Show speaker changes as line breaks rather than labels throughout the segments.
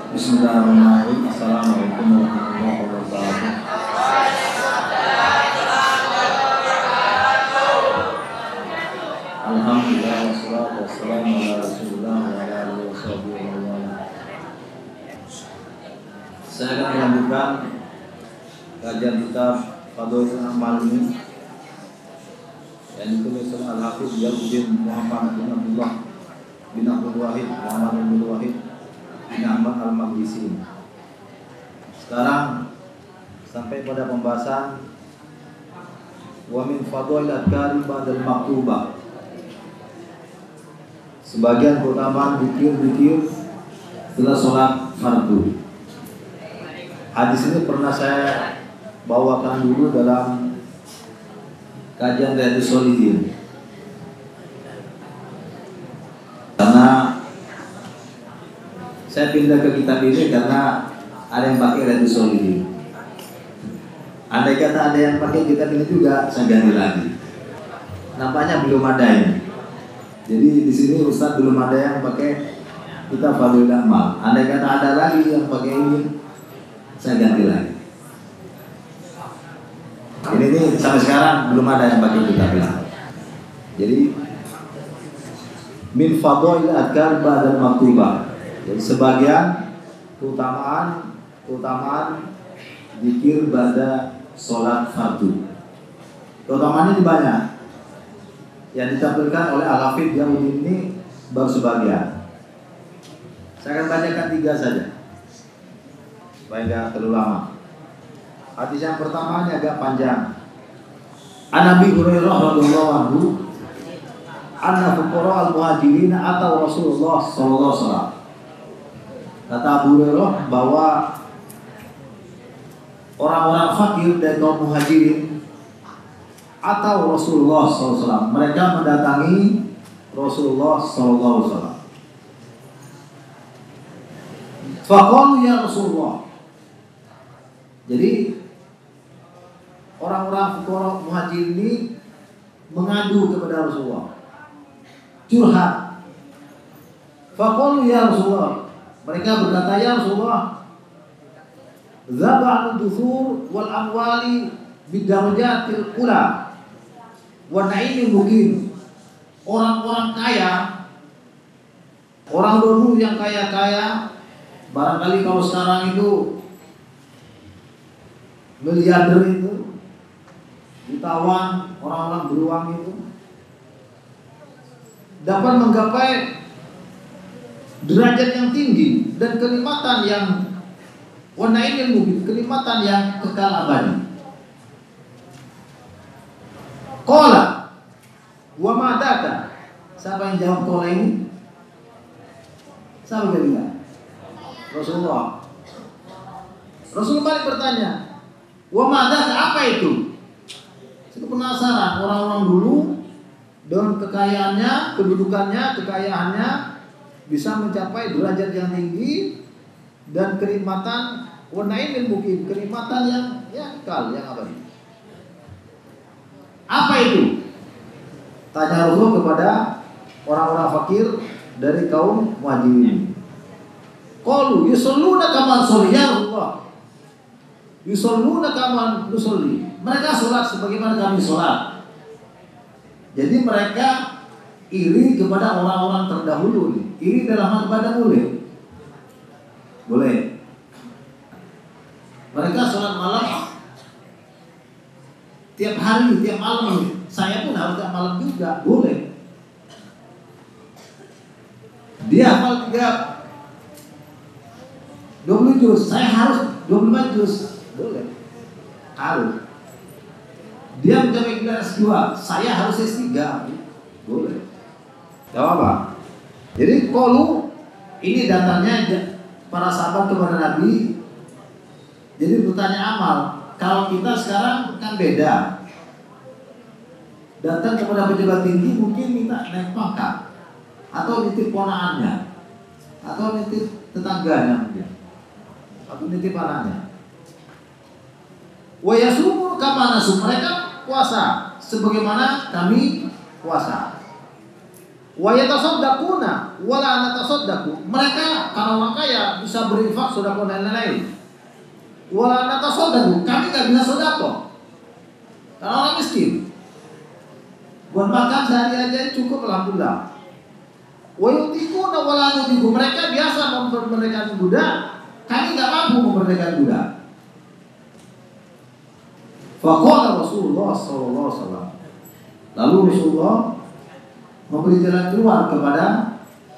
Bismillahirrahmanirrahim. Assalamualaikum warahmatullahi wabarakatuh. Alhamdulillah wassalatu wassalamu ala Rasulillah wa ala alihi washabihi wa wala. Saya akan melanjutkan kajian kitab Fadhailul Amal ini yang ditulis oleh Al-Hafidz Jalaladdin Muhammad bin Abdullah bin Abdul Wahid Muhammad bin Abdul Wahid bin Ahmad Al-Maqdisi. Sekarang sampai pada pembahasan wa min fadhail adhkari ba'dal maktubah, sebagian keutamaan zikir-zikir setelah sholat fardu. Hadis ini pernah saya bawakan dulu dalam kajian Riyadhus Shalihin. Karena saya pindah ke kitab ini karena ada yang pakai Riyadhus Shalihin. Andai kata ada yang pakai kitab ini juga, saya ganti lagi. Nampaknya belum ada ini. Jadi di sini Ustaz belum ada yang pakai kitab Fadhailul Amal. Andai kata ada lagi yang pakai ini, saya ganti lagi. Ini sampai sekarang belum ada yang pakai kitab ini. Jadi min fadhail adhkar ba'dal maktubah. Jadi sebagian keutamaan zikir pada sholat fardu. Keutamaannya banyak. Yang ditampilkan oleh Al-Hafidz Jalaladdin ini baru sebagian. Saya akan bacakan 3 saja supaya tidak terlalu lama. Hadis yang pertama ini agak panjang. An Abi Hurairah radhiyallahu anhu anna fuqara al-muhajirin atau Rasulullah sallallahu alaihi wasallam. Kata Abu Hurairah bahwa orang-orang fakir dari kaum muhajirin atau Rasulullah SAW, mereka mendatangi Rasulullah SAW. Faqalu ya Rasulullah. Jadi orang-orang fuqara muhajirin ini mengadu kepada Rasulullah, curhat. Faqalu ya Rasulullah, mereka berkata ya Rasulullah, zaba'u duthur wal amwali bidarajatil ula wa na'imil muqim. Orang-orang kaya, orang dulu yang kaya-kaya, barangkali kalau sekarang itu miliarder itu, jutawan, orang-orang beruang itu dapat menggapai derajat yang tinggi dan kenikmatan yang wa na'imil muqim, kenikmatan yang kekal abadi. Qala wa ma daka. Siapa yang jawab qala ini? Siapa yang bilang? Rasulullah. Rasulullah balik bertanya, wa ma daka, apa itu? Saya penasaran, orang-orang dulu dengan kekayaannya, kedudukannya, kekayaannya bisa mencapai derajat yang tinggi dan kenikmatan wa na'imil muqim, kenikmatan yang kekal, yang abadi. Apa itu? Tanya Rasul kepada orang-orang fakir dari kaum muhajirin. Qalu yusalluna kama sholli ya Allah. Yusalluna kama nusolli. Mereka sholat sebagaimana kami sholat. Jadi mereka iri kepada orang-orang terdahulu. Iri dalam hal ibadah boleh. Boleh. Mereka sholat malam tiap hari, tiap malam. Saya pun harus tiap malam juga, boleh. Dia hafal 20 juz, saya harus 25 juz, boleh. Harus. Dia mencapai kelas 2, saya harus S3, boleh. Gak apa. Jadi qalu, ini datanya para sahabat kepada Nabi. Jadi bertanya amal. Kalau kita sekarang kan beda. Datang kepada pejabat tinggi mungkin minta naik pangkat, atau nitip ponaannya, atau nitip tetangganya mungkin, atau nitip anaknya. Wa yasumu kama nasum, mereka puasa sebagaimana kami puasa. Wa yatasaddaquna wala natasaddaqu. Mereka kalau orang kaya bisa berinfak, sedekah dan lain-lain. Wala natasaddaqu, kami enggak bisa sedekah. Karena orang miskin. Buat makan sehari aja cukup, alhamdulillah. Wa yutikuna wala nudiku. Mereka biasa memerdekakan budak, kami enggak mampu memerdekakan budak. Faqala Rasulullah sallallahu alaihi wasallam. Lalu Rasulullah memberi jalan keluar kepada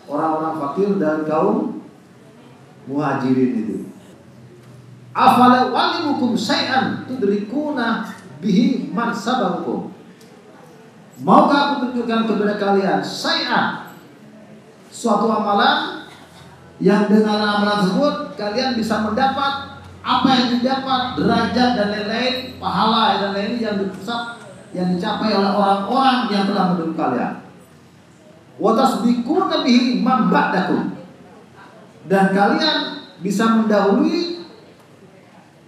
orang-orang fakir dan kaum muhajirin itu. Afala walimukum syai'an tudrikuna bihi man sabakum. Maukah aku tunjukkan kepada kalian syai'an, suatu amalan yang dengan amalan tersebut kalian bisa mendapat apa yang didapat, derajat dan lain-lain, pahala dan lain-lain yang dicapai oleh orang-orang yang telah mendahului kalian. Wa tasbiquna bihi man ba'dakum. Dan kalian bisa mendahului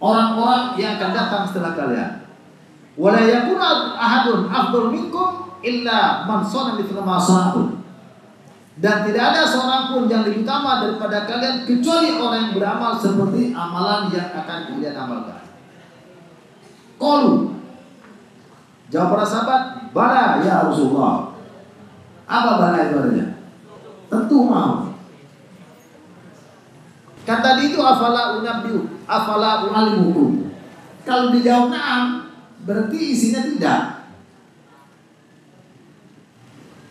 orang-orang yang akan datang setelah kalian. Wa la yakuna ahadun afdal minkum illa man shana mithla ma sana'tum. Dan tidak ada seorang pun yang lebih utama daripada kalian kecuali orang yang beramal seperti amalan yang akan kalian amalkan. Qalu, jawab para sahabat, bala ya Rasulullah. Apa bala itu artinya? Tentu mau. Kan tadi itu afala unabbiu, afala u'allimukum. Kalau dijawab na'am, berarti isinya tidak.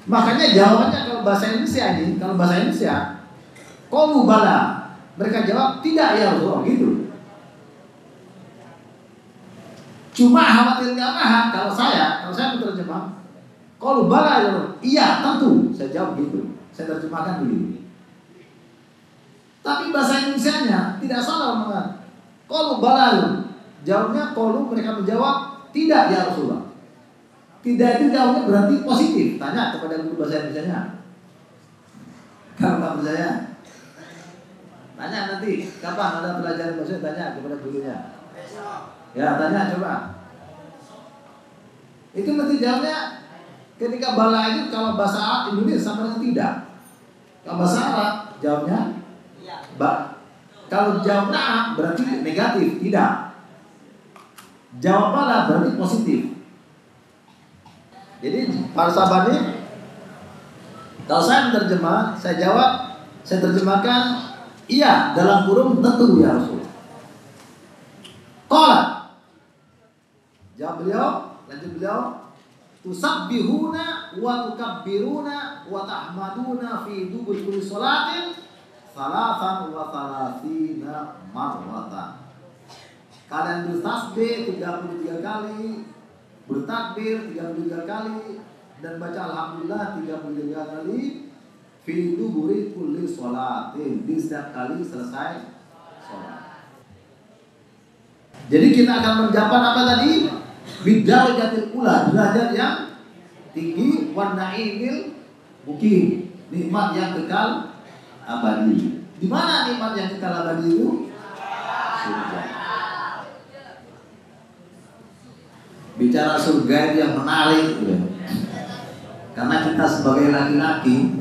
Makanya jawabannya kalau bahasa Indonesia, qalu bala. Mereka jawab tidak ya Rasulullah, gitu. Cuma khawatir nggak kalau saya menerjemah, qalu bala ya Rasulullah. Iya, tentu. Saya jawab gitu. Saya terjemahkan begitu. Tapi bahasa Indonesianya tidak salah mengatakan qalu bala. Jawabnya qalu, mereka menjawab tidak ya Rasulullah. Tidak itu jawabnya berarti positif. Tanya kepada guru bahasa Indonesianya. Kalau nggak percaya, tanya nanti kapan ada pelajaran bahasa, tanya kepada gurunya. Ya, tanya coba. Itu nanti jawabnya ketika bala itu kalau bahasa Indonesia sama dengan tidak. Kalau bahasa Arab jawabnya kalau jawab na'am berarti negatif, tidak. Jawab bala berarti positif. Jadi para sahabat ini, kalau saya menerjemah, saya terjemahkan iya dalam kurung tentu ya Rasul. Qala, jawab beliau, lanjut beliau, tusabbihuna wa tukabbiruna wa tahmaduna fi dubur kulli salatin salatan wa salasina marwatan. Kalian bertasbih 33 kali, bertakbir 33 kali, dan baca alhamdulillah 33 kali fi duburi kulli sholatin, di setiap kali selesai sholat. Jadi kita akan mencapai apa tadi? Bidarajatil ula, derajat yang tinggi, wa na'imil muqim, nikmat yang kekal abadi. Di mana nikmat yang kekal abadi itu? Surga. Bicara surga yang menarik ya. Karena kita sebagai laki-laki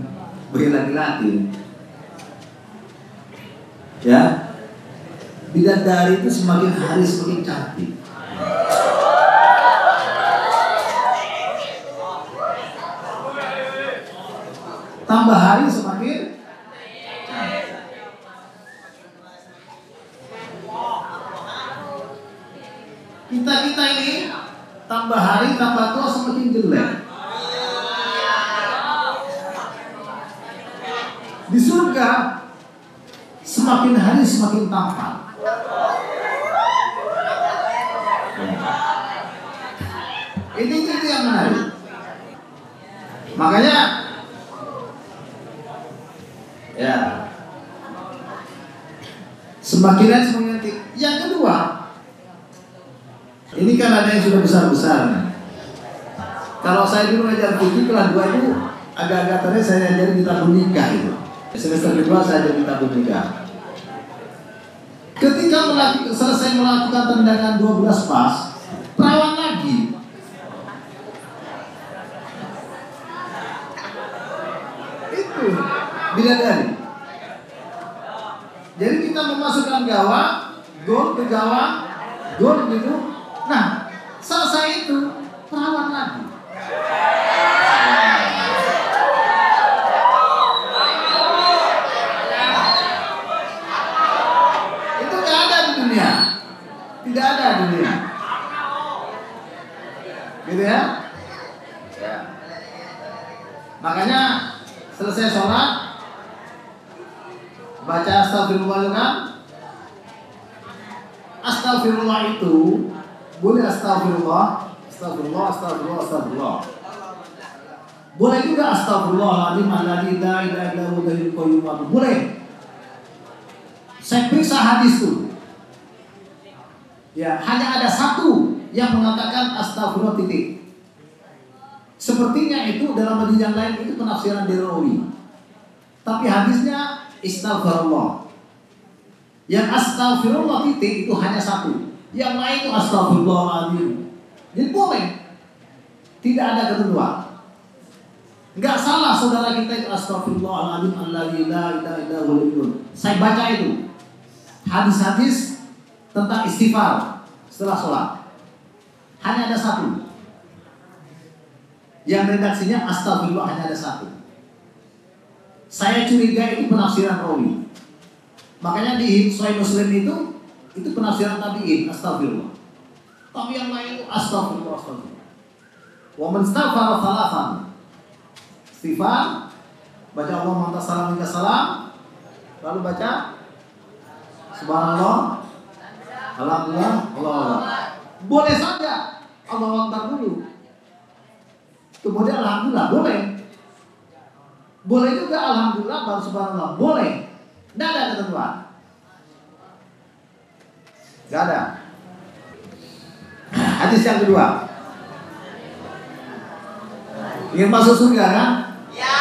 ya, bidadari itu semakin hari semakin cantik. Tambah hari semakin cantik. Kita ini tambah hari tambah tua semakin jelek. Di surga semakin hari semakin tampan. Ini yang menarik. Makanya ya semakin hari semakin cantik. Yang kedua, ini kan ada yang sudah besar-besar. Kalau saya dulu ngajar fikih kelas 2 itu agak-agak tadi saya ajarin kita menikah itu. Semester kedua saya jadi tabur nikah. Ketika selesai melakukan tendangan 12 pas, perawan lagi. bidadari. Jadi kita memasukkan gawang, gol ke gawang, gol gitu. Nah, selesai itu perawan lagi. Itu nggak ada di dunia, tidak ada di dunia, gitu ya. Makanya selesai sholat baca astagfirullah kan? Astagfirullah itu boleh astagfirullah, astagfirullah, astagfirullah, astagfirullah. Boleh juga astagfirullahaladzim alladzi la ilaha illa huwal hayyul qayyum. Boleh. Saya periksa hadis itu. Ya, hanya ada satu yang mengatakan astagfirullah titik. Sepertinya itu dalam hadis yang lain itu penafsiran dari rawi. Tapi hadisnya istighfarullah. Yang astagfirullah titik itu hanya satu. Yang lain itu astagfirullahaladzim. Jadi boleh. Tidak ada ketentuan. Enggak salah saudara kita itu astagfirullahaladzim alladzi la ilaha illa huwal. Saya baca itu hadis-hadis tentang istighfar setelah sholat. Hanya ada satu. Yang redaksinya astagfirullah hanya ada satu. Saya curiga itu penafsiran rawi. Makanya di Sahih Muslim itu penafsiran tabi'in astagfirullah. Tapi yang lain itu astagfirullah, astagfirullah. Wa man istaghfara thalathan. Istighfar, baca Allahumma anta salam minka salam, lalu baca subhanallah, alhamdulillah, Allah. Boleh saja Allahu Akbar dulu. Kemudian alhamdulillah boleh. Boleh juga alhamdulillah baru subhanallah. Boleh. Tidak ada ketentuan. Tidak ada. Hadis yang kedua. Ingin masuk surga kan? Ya.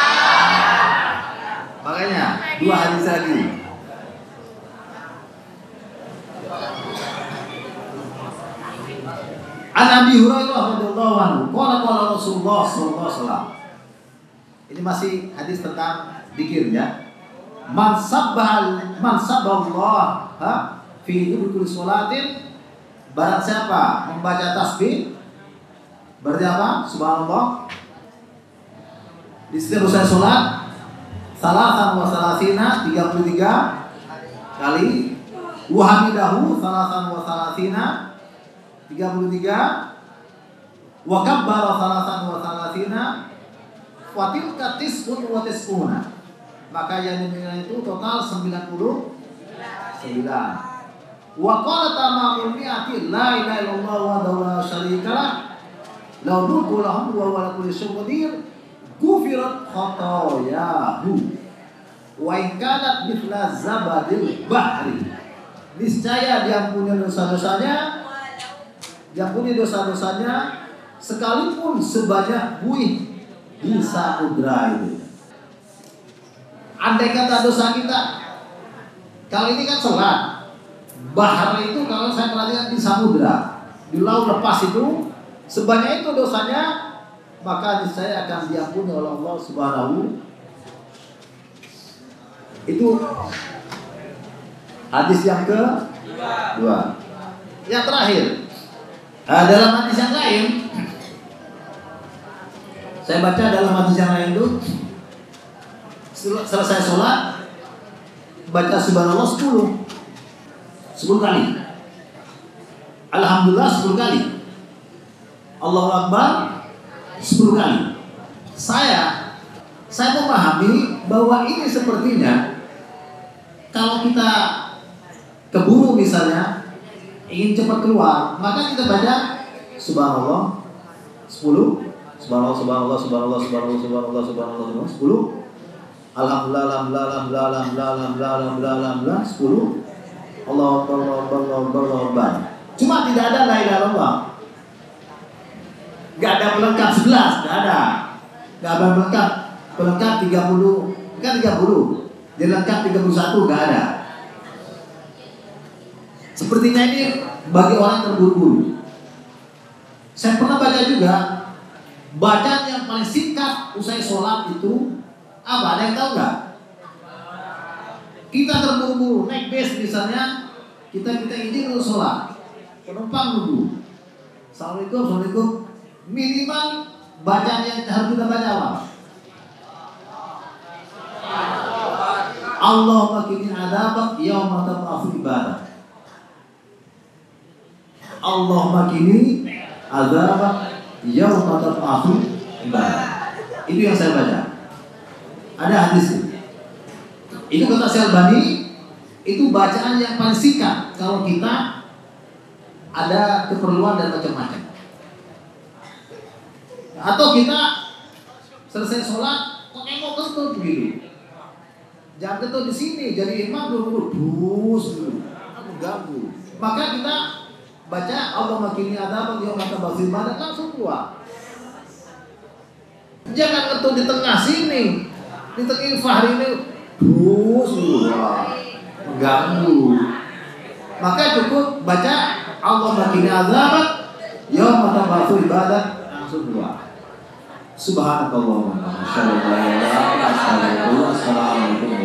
Makanya dua hadis lagi. An Abi Hurairah radhiyallahu anhu, qala Rasulullah sallallahu alaihi wasallam. Ini masih hadis tentang zikir ya. Man sabballah fi kulli sholatin, barang siapa membaca tasbih berarti apa? Subhanallah di setiap usai sholat salatan wa salatina 33 kali, wa hamidahu salatan wa salatina 33, wa kabbara salatan wa salatina, wa tilka tis'un wa tis'una, maka yang demikian itu total 99. Wa qala tamamul mi'ati la ilaha illallah wa la syarika lah lahu mulku wa huwa ala kulli syai'in qadir ghufirat khatayahu wa in kanat mithla zabadil bahri, niscaya diampuni dosa-dosanya, diampuni dosa-dosanya sekalipun sebanyak buih di samudra itu. Andai kata dosa kita kali ini kan sholat, bahar itu kalau saya perhatikan di samudra, di laut lepas itu sebanyak itu dosanya, maka saya akan diampuni oleh Allah Subhanahu. Itu hadis yang kedua. Yang terakhir, dalam hadis yang lain, saya baca dalam hadis yang lain itu, selesai sholat baca subhanallah 10 kali, alhamdulillah 10 kali, Allahu Akbar 10 kali. Saya memahami bahwa ini sepertinya kalau kita keburu misalnya ingin cepat keluar, maka kita baca subhanallah 10, subhanallah 10, alhamdulillah 10, Allahu Akbar. Cuma tidak ada la ilaha illallah. Gak ada pelengkap 11, gak ada. Gak ada pelengkap 30, kan 30. Dilengkap 31, gak ada. Sepertinya ini bagi orang terburu-buru. Saya pernah baca juga, bacaan yang paling singkat usai sholat itu apa? Ada yang tahu nggak? Kita terburu-buru naik bis misalnya, kita izin untuk sholat, penumpang nunggu. Assalamualaikum. Minimal bacaan yang harus kita baca apa? Allahumma qini adzabak yauma tab'atsu ibadah. Allahumma qini adzabak yauma tab'atsu ibadah. Itu yang saya baca. Ada hadis itu kata Syalbani, itu bacaan yang paling singkat kalau kita ada keperluan dan macam-macam. Atau kita selesai sholat kok nengok kentut begitu. Jangan kentut di sini, jadi imam dulu dulu mengganggu. Maka kita baca Allahumma qini adzabak yauma tab'atsu ibadah langsung keluar. Jangan kentut di tengah sini, di tengah fahri ini mengganggu. Maka cukup baca Allahumma qini adzabak yauma tab'atsu ibadah langsung keluar. Subhanakallahumma wa bihamdika asyhadu an la ilaha illa anta astaghfiruka wa atubu ilaik.